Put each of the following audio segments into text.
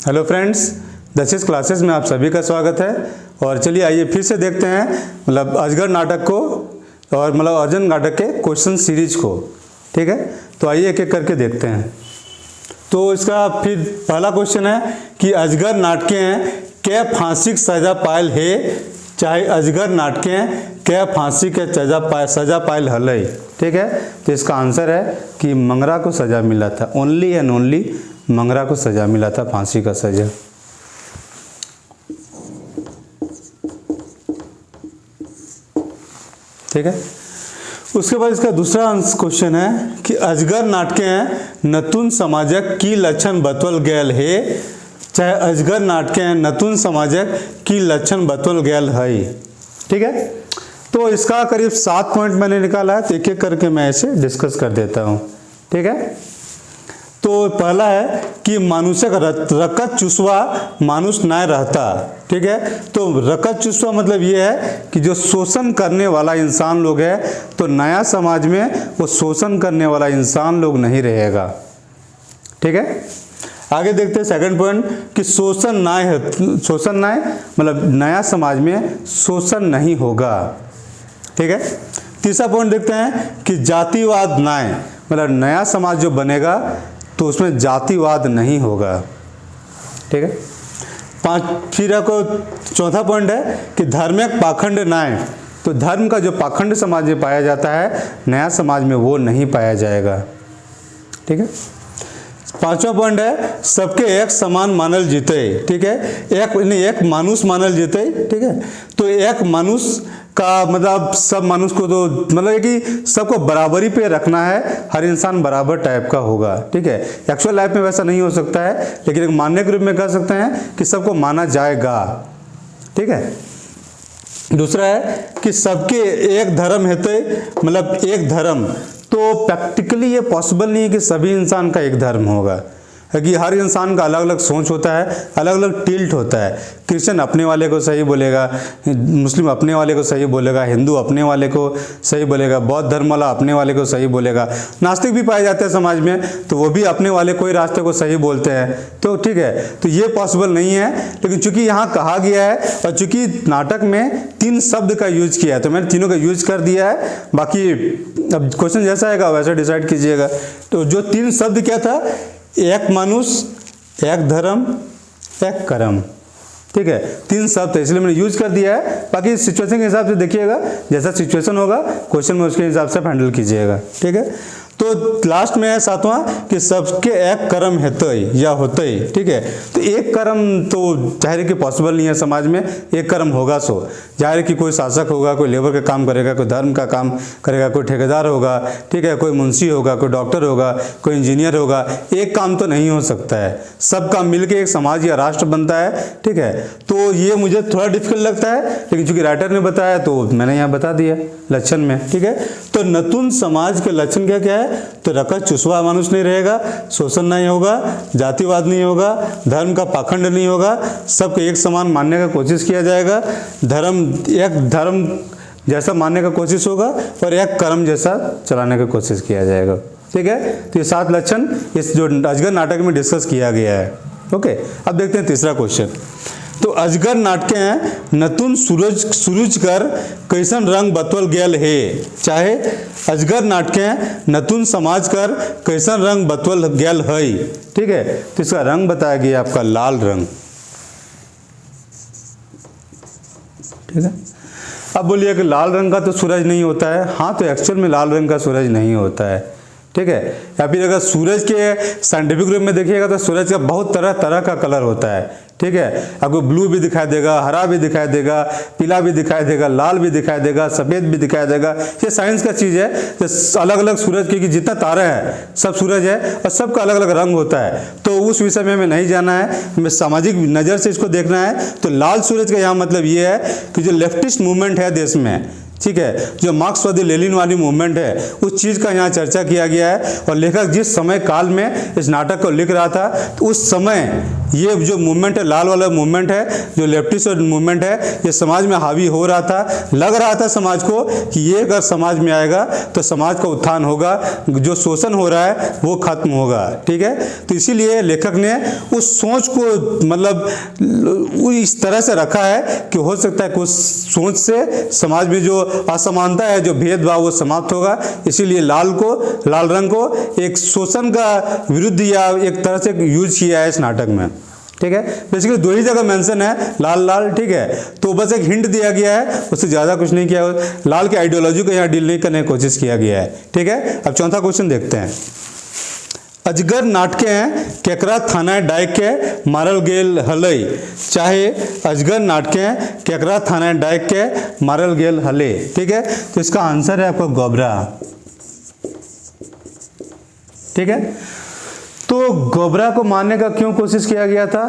Hello friends, दशेस classes में आप सभी का स्वागत है। और चलिए आइए फिर से देखते हैं मतलब अजगर नाटक को और मतलब अर्जुन नाटक के क्वेश्चन सीरीज को। ठीक है, तो आइए एक एक करके देखते हैं। तो इसका फिर पहला क्वेश्चन है कि अजगर नाटकें क्या फांसी की सजा पायल है, चाहे अजगर नाटकें क्या फांसी के सजा पायल हलई। ठीक है, तो इसका आंसर है कि मंगरा को सजा मिला था। ओनली एंड ओनली मंगरा को सजा मिला था, फांसी का सजा। ठीक है, उसके बाद इसका दूसरा क्वेश्चन है कि अजगर नाटकें नतून समाजक की लक्षण बतवल गयल है, चाहे अजगर नाटकें नतून समाजक की लक्षण बतवल गयल है। ठीक है, तो इसका करीब 7 पॉइंट मैंने निकाला है, तो एक एक करके मैं इसे डिस्कस कर देता हूँ। ठीक है, तो पहला है कि मानुषक रकत चुसवा मानुष नाय रहता। ठीक है, तो रकत चुसवा मतलब ये है कि जो शोषण करने वाला इंसान लोग है, तो नया समाज में वो शोषण करने वाला इंसान लोग नहीं रहेगा। ठीक है, आगे देखते हैं सेकंड पॉइंट कि शोषण नाय मतलब नया समाज में शोषण नहीं होगा। ठीक है, तीसरा पॉइंट देखते हैं कि जातिवाद नाय मतलब नया समाज जो बनेगा तो उसमें जातिवाद नहीं होगा। ठीक है, फिर आपको चौथा पॉइंट है कि धार्मिक पाखंड नाय, तो धर्म का जो पाखंड समाज में पाया जाता है नया समाज में वो नहीं पाया जाएगा। ठीक है, पांचवा पॉइंट है सबके एक समान मानल जीते। ठीक है, एक मानुष मानल जीते। ठीक है, तो एक मानुष का मतलब सब मानुष को तो मतलब कि सबको बराबरी पे रखना है, हर इंसान बराबर टाइप का होगा। ठीक है, एक्चुअल लाइफ में वैसा नहीं हो सकता है, लेकिन एक मानने के रूप में कह सकते हैं कि सबको माना जाएगा। ठीक है, दूसरा है कि सबके एक धर्म है, तो मतलब एक धर्म, तो प्रैक्टिकली ये पॉसिबल नहीं है कि सभी इंसान का एक धर्म होगा, क्योंकि हर इंसान का अलग अलग सोच होता है, अलग अलग टिल्ट होता है। क्रिश्चियन अपने वाले को सही बोलेगा, मुस्लिम अपने वाले को सही बोलेगा, हिंदू अपने वाले को सही बोलेगा, बौद्ध धर्म वाला अपने वाले को सही बोलेगा, नास्तिक भी पाए जाते हैं समाज में, तो वो भी अपने वाले कोई रास्ते को सही बोलते हैं। तो ठीक है, तो ये पॉसिबल नहीं है, लेकिन चूंकि यहाँ कहा गया है और चूंकि नाटक में 3 शब्द का यूज किया है, तो मैंने तीनों का यूज कर दिया है। बाकी अब क्वेश्चन जैसा आएगा वैसा डिसाइड कीजिएगा। तो जो 3 शब्द क्या था, एक मनुष्य, एक धर्म, एक कर्म। ठीक है, 3 शब्द है, इसलिए मैंने यूज कर दिया है। बाकी सिचुएशन के हिसाब से देखिएगा, जैसा सिचुएशन होगा क्वेश्चन में उसके हिसाब से हैंडल कीजिएगा। ठीक है, तो लास्ट में है 7वां कि सबके एक कर्म हेतु या होते ही। ठीक है, तो एक कर्म तो जाहिर कि पॉसिबल नहीं है समाज में, एक कर्म होगा सो जाहिर कि कोई शासक होगा, कोई लेबर का काम करेगा, कोई धर्म का काम करेगा, कोई ठेकेदार होगा। ठीक है, कोई मुंशी होगा, कोई डॉक्टर होगा, कोई इंजीनियर होगा। एक काम तो नहीं हो सकता है, सब काम मिलकर एक समाज या राष्ट्र बनता है। ठीक है, तो ये मुझे थोड़ा डिफिकल्ट लगता है, लेकिन चूंकि राइटर ने बताया तो मैंने यहाँ बता दिया लक्षण में। ठीक है, तो नतून समाज के लक्षण क्या क्या है, तो रकत चुसवा मानुष नहीं रहेगा, शोषण नहीं होगा, जातिवाद नहीं होगा, धर्म का पाखंड नहीं होगा, सबको एक समान मानने का कोशिश किया जाएगा, एक धर्म जैसा मानने का कोशिश होगा और एक कर्म जैसा चलाने का कोशिश किया जाएगा। ठीक है, तो ये 7 लक्षण इस जो अजगर नाटक में डिस्कस किया गया है। ओके, अब देखते हैं तीसरा क्वेश्चन। तो अजगर नाटकें नतून सूरज कर कैसन रंग बतवल गयल है, चाहे अजगर नाटकें नतून समाज कर कैसन रंग बतवल गयल है। ठीक है, तो इसका रंग बताया गया आपका लाल रंग। ठीक है, अब बोलिए कि लाल रंग का तो सूरज नहीं होता है। हाँ, तो एक्चुअल में लाल रंग का सूरज नहीं होता है। ठीक है, या फिर अगर सूरज के साइंटिफिक रूप में देखिएगा तो सूरज का बहुत तरह तरह का कलर होता है। ठीक है, आपको ब्लू भी दिखाई देगा, हरा भी दिखाई देगा, पीला भी दिखाई देगा, लाल भी दिखाई देगा, सफ़ेद भी दिखाई देगा। ये साइंस का चीज़ है। तो अलग अलग सूरज क्योंकि जितना तारे हैं सब सूरज है और सबका अलग अलग रंग होता है, तो उस विषय में हमें नहीं जाना है, हमें सामाजिक नज़र से इसको देखना है। तो लाल सूरज का यहाँ मतलब ये है कि जो लेफ्टिस्ट मूवमेंट है देश में, ठीक है, जो मार्क्सवादी लेनिनवादी मूवमेंट है उस चीज़ का यहाँ चर्चा किया गया है। और लेखक जिस समय काल में इस नाटक को लिख रहा था तो उस समय ये जो मूवमेंट है, लाल वाला मूवमेंट है, जो लेफ्टिस्ट मूवमेंट है, ये समाज में हावी हो रहा था। लग रहा था समाज को कि ये अगर समाज में आएगा तो समाज का उत्थान होगा, जो शोषण हो रहा है वो खत्म होगा। ठीक है, तो इसीलिए लेखक ने उस सोच को मतलब इस तरह से रखा है कि हो सकता है कि उस सोच से समाज में जो असमानता है, जो भेदभाव, वो समाप्त होगा। इसीलिए लाल रंग को एक शोषण का विरुद्ध या एक तरह से यूज किया है इस नाटक में। ठीक है, बेसिकली 2 ही जगह मेंशन है लाल। ठीक है, तो बस एक हिंट दिया गया है, उससे ज़्यादा कुछ नहीं किया। लाल की आइडियोलॉजी को यहाँ डील नहीं करने की कोशिश किया गया है। ठीक है, अब चौथा क्वेश्चन देखते हैं। अजगर नाटकें केकरा थाना डाइक के मारल गेल हलई, चाहे अजगर नाटकें केकरा थाना डाइक के मारल गेल हले। ठीक है, तो इसका आंसर है आपका गोबरा। ठीक है, तो गोबरा को मारने का क्यों कोशिश किया गया था?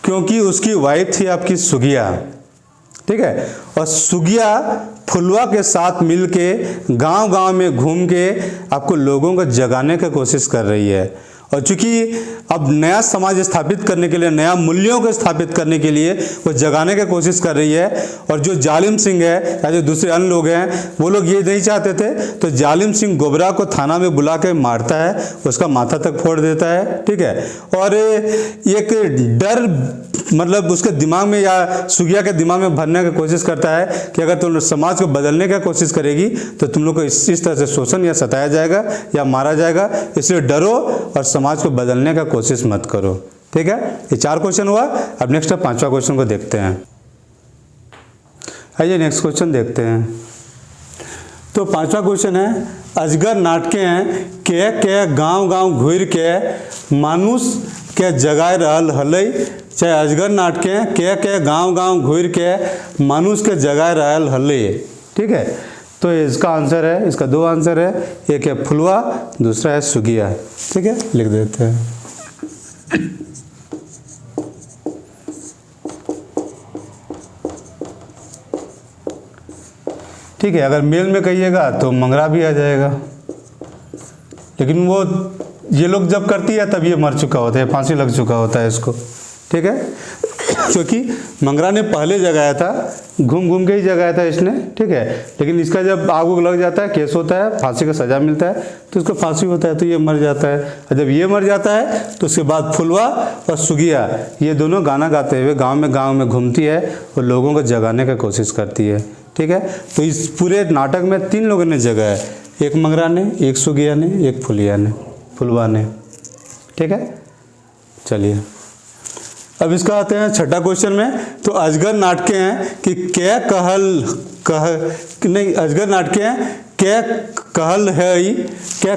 क्योंकि उसकी वाइफ थी आपकी सुगिया। ठीक है, और सुगिया फुलवा के साथ मिलके गांव-गांव में घूम के आपको लोगों को जगाने की कोशिश कर रही है। और चूंकि अब नया समाज स्थापित करने के लिए, नया मूल्यों को स्थापित करने के लिए वो जगाने की कोशिश कर रही है। और जो जालिम सिंह है या जो दूसरे अन्य लोग हैं, वो लोग ये नहीं चाहते थे, तो जालिम सिंह गोबरा को थाना में बुला के मारता है, उसका माथा तक फोड़ देता है। ठीक है, और एक डर मतलब उसके दिमाग में या सुगिया के दिमाग में भरने की कोशिश करता है कि अगर तुम समाज को बदलने की कोशिश करेगी तो तुम लोग को इस तरह से शोषण या सताया जाएगा या मारा जाएगा, इसलिए डरो और समाज को बदलने का कोशिश मत करो। ठीक है, ये 4 क्वेश्चन हुआ। अब नेक्स्ट 5वां क्वेश्चन को देखते हैं। आइए नेक्स्ट क्वेश्चन देखते हैं। तो 5वां क्वेश्चन है, अजगर नाटकें के गांव-गांव घूर के मानुष के जगाए रहल हलई, चाहे अजगर नाटकें के गांव-गांव घूर के मानुष के जगाए रहल हलई। ठीक है, तो इसका आंसर है, इसका 2 आंसर है, एक है फुलवा, दूसरा है सुगिया। ठीक है, लिख देते हैं। ठीक है, अगर मेल में कहिएगा तो मंगरा भी आ जाएगा, लेकिन वो ये लोग जब करती है तब ये मर चुका होता है, फांसी लग चुका होता है इसको। ठीक है, क्योंकि मंगरा ने पहले जगाया था, घूम के ही जगाया था इसने। ठीक है, लेकिन इसका जब आग उग लग जाता है, केस होता है, फांसी का सजा मिलता है, तो इसको फांसी होता है, तो ये मर जाता है। और जब ये मर जाता है तो उसके बाद फुलवा और सुगिया ये दोनों गाना गाते हुए गांव में घूमती है और लोगों को जगाने की कोशिश करती है। ठीक है, तो इस पूरे नाटक में 3 लोगों ने जगा है, एक मंगरा ने, एक सुगिया ने, एक फुलवा ने। ठीक है, चलिए अब इसका आते हैं 6ठा क्वेश्चन में। तो अजगर नाटकें हैं कि क्या अजगर नाटकें क्या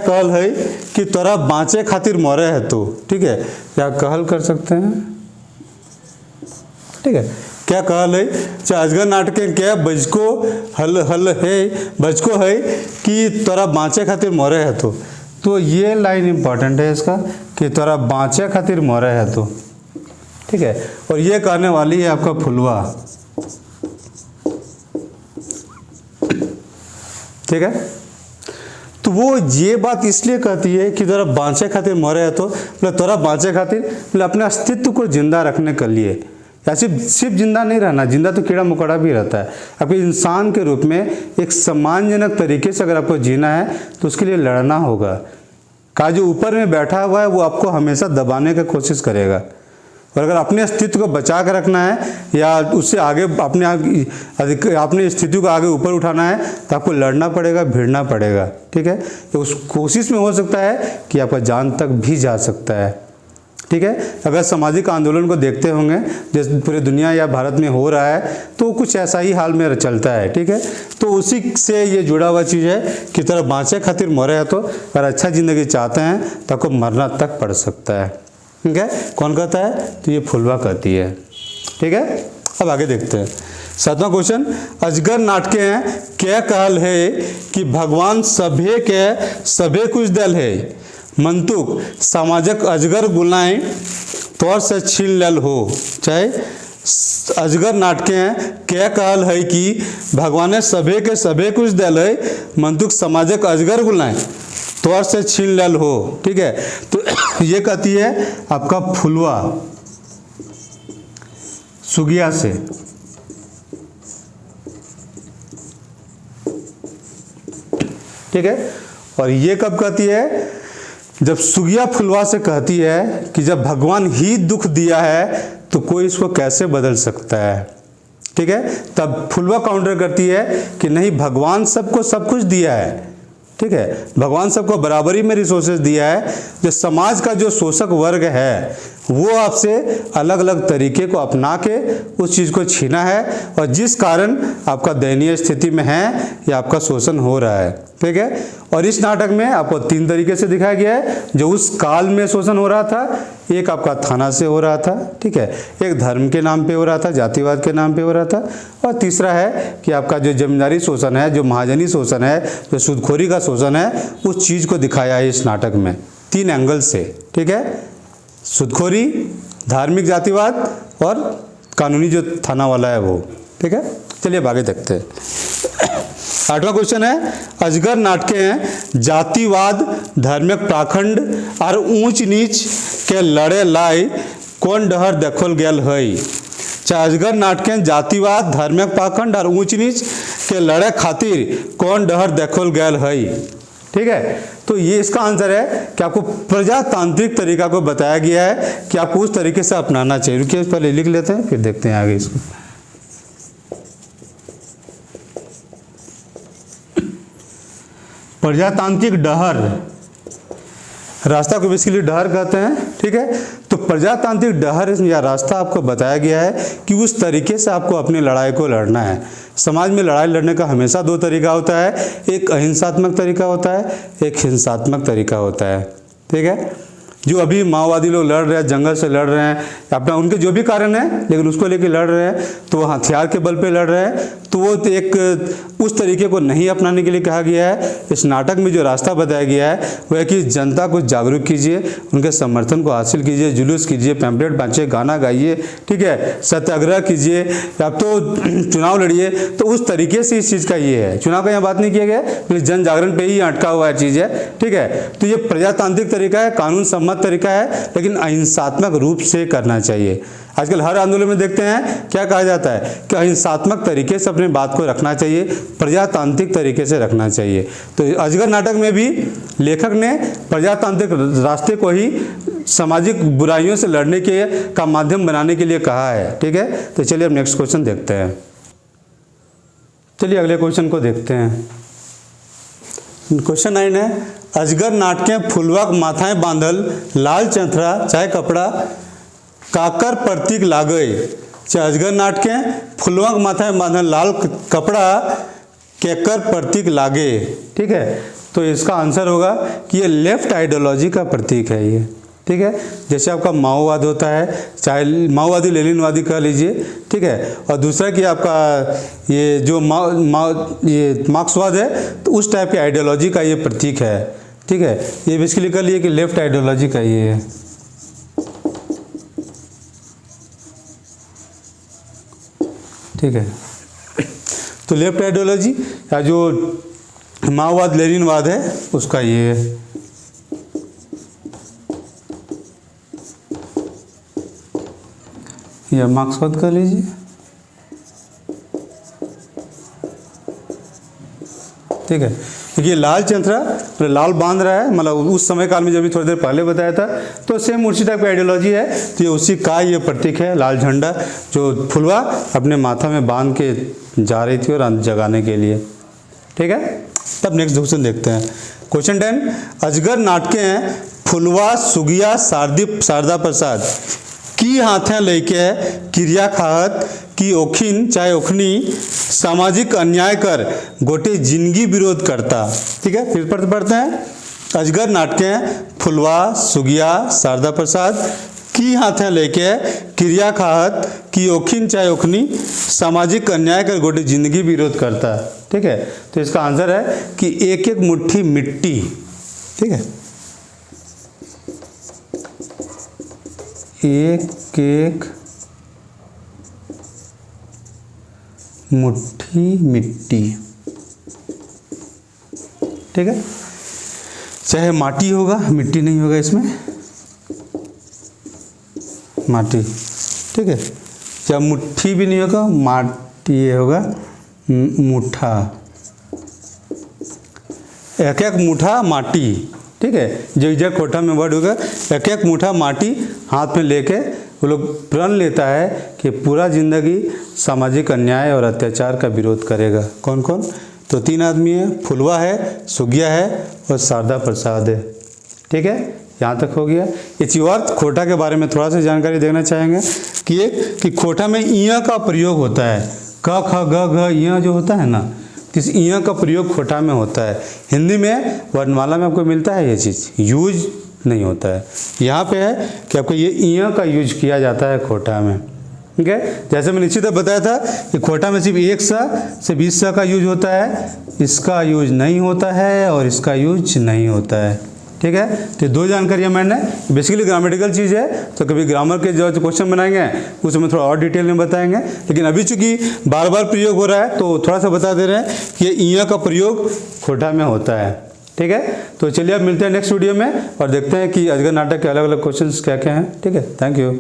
कहल है कि तोरा बाँचे खातिर मरे है तो। ठीक है, क्या कहल कर सकते हैं? ठीक है, क्या कहल है, चाहे अजगर नाटकें क्या बजको है कि तोरा बाँचे खातिर मरे है तो ये लाइन इंपॉर्टेंट है इसका कि तोरा बाँचे खातिर मरे है तो। ठीक है, और ये कहने वाली है आपका फुलवा। ठीक है, तो वो ये बात इसलिए कहती है कि तोरा बाँचे खातिर मरे है तो, मतलब तोरा बाँचे खातिर मतलब अपने अस्तित्व को जिंदा रखने के लिए, या सिर्फ जिंदा नहीं रहना, जिंदा तो कीड़ा मकोड़ा भी रहता है। आपको इंसान के रूप में एक सम्मानजनक तरीके से अगर आपको जीना है तो उसके लिए लड़ना होगा। का जो ऊपर में बैठा हुआ है वो आपको हमेशा दबाने की कोशिश करेगा, और अगर अपने अस्तित्व को बचा कर रखना है या उससे आगे अपने स्थिति को आगे ऊपर उठाना है तो आपको लड़ना पड़ेगा, भिड़ना पड़ेगा। ठीक है, तो उस कोशिश में हो सकता है कि आपका जान तक भी जा सकता है। ठीक है, अगर सामाजिक आंदोलन को देखते होंगे जैसे पूरी दुनिया या भारत में हो रहा है तो कुछ ऐसा ही हाल में चलता है। ठीक है, तो उसी से ये जुड़ा हुआ चीज़ है कि तरह बाँचे खातिर मरे है तो अगर अच्छा ज़िंदगी चाहते हैं तो आपको मरना तक पड़ सकता है। ठीक है, कौन कहता है? तो ये फुलवा कहती है। ठीक है, अब आगे देखते हैं 7वां क्वेश्चन। अजगर नाटकें हैं क्या कहल है कि भगवान सभे कुछ दल है, मंतुक समाजक अजगर गुलाएं तौर से छीन लेल हो। चाहे अजगर नाटकें हैं क्या कहल है कि भगवाने सभे के सभे कुछ दिल है, मंतुक समाजक अजगर गुलाए तोर से छीन लेल हो। ठीक है, तो ये कहती है आपका फुलवा सुगिया से। ठीक है, और ये कब कहती है? जब सुगिया फुलवा से कहती है कि जब भगवान ही दुख दिया है तो कोई इसको कैसे बदल सकता है। ठीक है, तब फुलवा काउंटर करती है कि नहीं, भगवान सबको सब कुछ दिया है। ठीक है, भगवान सबको बराबरी में रिसोर्सेज दिया है। जो समाज का जो शोषक वर्ग है वो आपसे अलग अलग तरीके को अपना के उस चीज़ को छीना है, और जिस कारण आपका दयनीय स्थिति में है या आपका शोषण हो रहा है। ठीक है, और इस नाटक में आपको 3 तरीके से दिखाया गया है जो उस काल में शोषण हो रहा था। एक आपका थाना से हो रहा था, ठीक है, एक धर्म के नाम पे हो रहा था, जातिवाद के नाम पे हो रहा था, और तीसरा है कि आपका जो जमींदारी शोषण है, जो महाजनी शोषण है, जो सूदखोरी का शोषण है, उस चीज़ को दिखाया है इस नाटक में 3 एंगल से। ठीक है, सूदखोरी, धार्मिक जातिवाद और कानूनी जो थाना वाला है वो। ठीक है, चलिए अब आगे देखते हैं। 8वां क्वेश्चन है, अजगर नाटके हैं जातिवाद, धार्मिक पाखंड और ऊंच नीच के लड़े लाई कौन डहर देखल गेल है। चाहे अजगर नाटके जातिवाद, धार्मिक पाखंड और ऊंच नीच के लड़े खातिर कौन डहर देखल गेल है। ठीक है, तो ये इसका आंसर है कि आपको प्रजातांत्रिक तरीका को बताया गया है कि आपको उस तरीके से अपनाना चाहिए। रुकिए पहले लिख लेते हैं फिर देखते हैं आगे इसको। प्रजातांत्रिक डहर, रास्ता को बेसिकली डहर कहते हैं। ठीक है, तो प्रजातांत्रिक डहर या रास्ता आपको बताया गया है कि उस तरीके से आपको अपनी लड़ाई को लड़ना है। समाज में लड़ाई लड़ने का हमेशा 2 तरीका होता है, एक अहिंसात्मक तरीका होता है, एक हिंसात्मक तरीका होता है। ठीक है, जो अभी माओवादी लोग लड़ रहे हैं, जंगल से लड़ रहे हैं, अपना उनके जो भी कारण है लेकिन उसको लेके लड़ रहे हैं, तो वो हथियार के बल पे लड़ रहे हैं, तो वो एक उस तरीके को नहीं अपनाने के लिए कहा गया है। इस नाटक में जो रास्ता बताया गया है वो है कि जनता को जागरूक कीजिए, उनके समर्थन को हासिल कीजिए, जुलूस कीजिए, पैम्पलेट बांटिए, गाना गाइए, ठीक है, सत्याग्रह कीजिए, अब तो चुनाव लड़िए। तो उस तरीके से इस चीज़ का ये है, चुनाव का यहाँ बात नहीं किया गया, फिर जन जागरण पे ही अटका हुआ चीज़ है। ठीक है, तो ये प्रजातांत्रिक तरीका है, कानून सम्मत तरीका है, लेकिन अहिंसात्मक रूप से करना चाहिए। आजकल हर आंदोलन में देखते हैं क्या कहा जाता है कि अहिंसात्मक तरीके से अपनी बात को रखना चाहिए, प्रजातांत्रिक तरीके से रखना चाहिए। तो अजगर नाटक में भी लेखक ने प्रजातांत्रिक रास्ते को ही सामाजिक बुराइयों से लड़ने के का माध्यम बनाने के लिए कहा है। ठीक है, तो चलिए अब नेक्स्ट क्वेश्चन देखते हैं। चलिए अगले क्वेश्चन को देखते हैं। क्वेश्चन 9 है, अजगर नाटके फुलवा माथाएं बांधल लाल चंथरा चाहे कपड़ा काकर प्रतीक लागे। चाहे अजगर नाटके फुलवा माथाएं बांधल लाल कपड़ा केकर प्रतीक लागे। ठीक है, तो इसका आंसर होगा कि ये लेफ्ट आइडियोलॉजी का प्रतीक है ये। ठीक है, जैसे आपका माओवाद होता है, चाहे माओवादी लेनिनवादी कह लीजिए। ठीक है, और दूसरा कि आपका ये जो ये मार्क्सवाद है, तो उस टाइप की आइडियोलॉजी का ये प्रतीक है। ठीक है, ये बेसिकली कह लिए कि लेफ्ट आइडियोलॉजी का ये है। ठीक है, तो लेफ्ट आइडियोलॉजी या जो माओवाद लेनिनवाद है उसका ये है। या मार्क्सवाद कर लीजिए। ठीक है, देखिए लाल चंथरा लाल बांध रहा है, मतलब उस समय काल में जब भी थोड़ी देर पहले बताया था, तो सेम उसी टाइप की आइडियोलॉजी है। तो ये उसी का ये प्रतीक है, लाल झंडा जो फुलवा अपने माथा में बांध के जा रही थी और जगाने के लिए। ठीक है, तब नेक्स्ट क्वेश्चन देखते हैं। क्वेश्चन 10, अजगर नाटके हैं फुलवा सुगिया शारदा प्रसाद की हाथें लेके क्रिया खाहत की ओखिन चाहे ओखनी सामाजिक अन्याय कर गोटे जिंदगी विरोध करता। ठीक है, फिर पढ़ते हैं। अजगर नाटके फुलवा सुगिया शारदा प्रसाद की हाथें लेके क्रिया खाहत की ओखिन चाहे ओखनी सामाजिक अन्याय कर गोटे जिंदगी विरोध करता। ठीक है, तो इसका आंसर है कि एक एक मुट्ठी मिट्टी। ठीक है, एक एक मुट्ठी मिट्टी, ठीक है। चाहे माटी होगा, मिट्टी नहीं होगा इसमें, माटी, ठीक है। चाहे मुट्ठी भी नहीं होगा, माटी, ये होगा मुठा, एक एक मुठा माटी, ठीक है। जो इधर कोठा में वर्ड होगा, एक एक मुठा माटी हाथ में लेके वो लोग प्रण लेता है कि पूरा जिंदगी सामाजिक अन्याय और अत्याचार का विरोध करेगा। कौन कौन? तो 3 आदमी है, फुलवा है, सुगिया है और शारदा प्रसाद है, ठीक है। यहाँ तक हो गया। ये चिवार्थ खोटा के बारे में थोड़ा सा जानकारी देना चाहेंगे कि एक कि खोटा में इया का प्रयोग होता है, क ख ग घ इया जो होता है ना, तो इस इया का प्रयोग खोटा में होता है। हिंदी में वर्णमाला में आपको मिलता है ये चीज़, यूज नहीं होता है। यहाँ पे है कि आपको ये इया का यूज किया जाता है खोटा में, ठीक है। जैसे मैं निश्चित बताया था कि खोटा में सिर्फ 1 से 20 का यूज होता है, इसका यूज नहीं होता है और इसका यूज नहीं होता है, ठीक है। तो 2 जानकारियाँ मैंने, बेसिकली ग्रामेटिकल चीज़ है, तो कभी ग्रामर के जो क्वेश्चन बनाएंगे उसमें थोड़ा और डिटेल में बताएंगे, लेकिन अभी चूंकि बार बार प्रयोग हो रहा है तो थोड़ा सा बता दे रहे हैं कि ये इया का प्रयोग खोटा में होता है, ठीक है। तो चलिए अब मिलते हैं नेक्स्ट वीडियो में और देखते हैं कि अजगर नाटक के अलग अलग क्वेश्चंस क्या क्या हैं, ठीक है। Thank you.